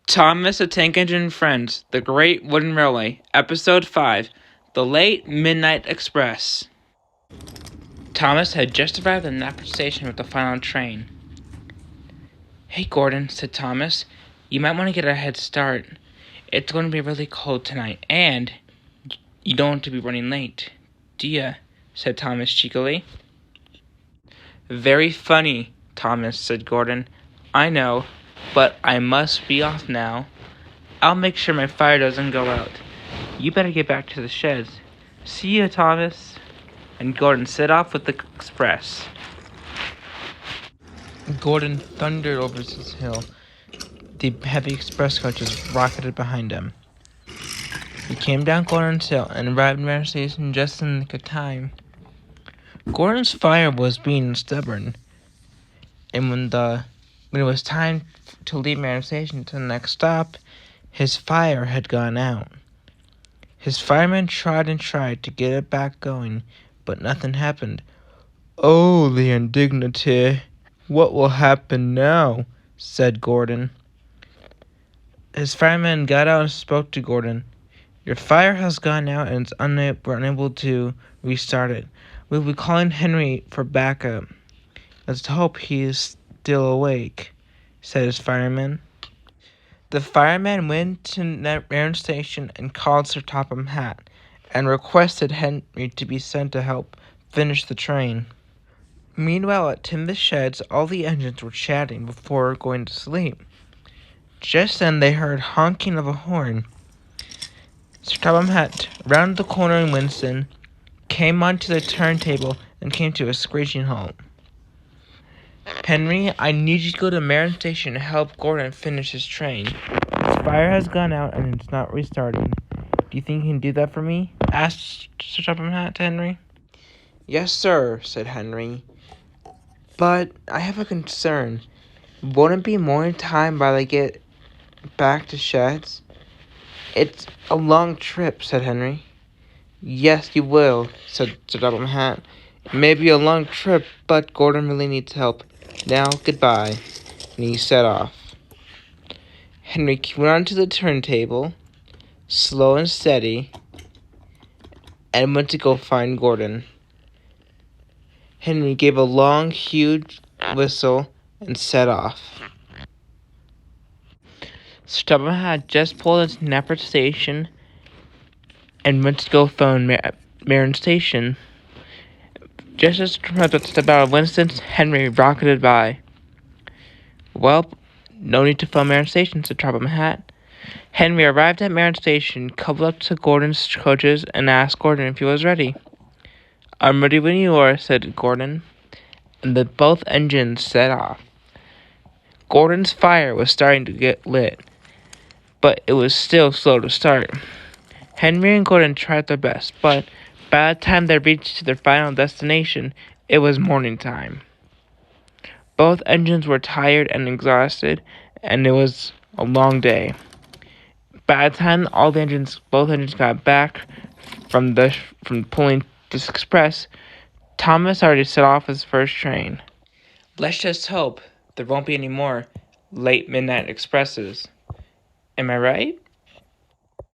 Thomas the Tank Engine and Friends, The Great Wooden Railway, Episode 5, The Late Midnight Express. Thomas had just arrived at Napper Station with the final train. "Hey, Gordon," said Thomas, "you might want to get a head start. It's going to be really cold tonight, and you don't want to be running late, do you?" said Thomas cheekily. "Very funny, Thomas," said Gordon. "I know, but I must be off now. I'll make sure my fire doesn't go out. You better get back to the sheds. See ya, Thomas." And Gordon set off with the express. Gordon thundered over his hill. The heavy express coaches rocketed behind him. He came down Gordon's hill and arrived at Manor Station just in the nick of time. Gordon's fire was being stubborn, and when it was time to leave Manor Station to the next stop, his fire had gone out. His firemen tried and tried to get it back going, but nothing happened. "Oh, the indignity! What will happen now?" said Gordon. His firemen got out and spoke to Gordon. "Your fire has gone out and we're unable to restart it. We'll be calling Henry for backup. Let's hope he is still awake," said his firemen. The fireman went to Narren Station and called Sir Topham Hatt and requested Henry to be sent to help finish the train. Meanwhile, at Tim's sheds, all the engines were chatting before going to sleep. Just then they heard honking of a horn. Sir Topham Hatt rounded the corner in Winston, came onto the turntable, and came to a screeching halt. "Henry, I need you to go to Marron Station to help Gordon finish his train. His fire has gone out and it's not restarting. Do you think you can do that for me?" asked Sir Topham Hatt to Henry. "Yes, sir," said Henry. "But I have a concern. Won't it be morning time by they get back to sheds?" "It's a long trip," said Henry. "Yes, you will," said Sir Topham Hatt. "It may be a long trip, but Gordon really needs help. Now, goodbye." And he set off. Henry went onto the turntable, slow and steady, and went to go find Gordon. Henry gave a long, huge whistle and set off. Sir Topham had just pulled into Napper Station and went to go phone Marron Station. Just as Sir Topham had to step out of Winston's, Henry rocketed by. "Well, no need to phone Marron Station," said Topham Hatt. Henry arrived at Marron Station, coupled up to Gordon's coaches, and asked Gordon if he was ready. "I'm ready when you are," said Gordon, and both engines set off. Gordon's fire was starting to get lit, but it was still slow to start. Henry and Gordon tried their best, but by the time they reached their final destination, it was morning time. Both engines were tired and exhausted, and it was a long day. By the time both engines got back from pulling this express, Thomas already set off his first train. Let's just hope there won't be any more late midnight expresses. Am I right?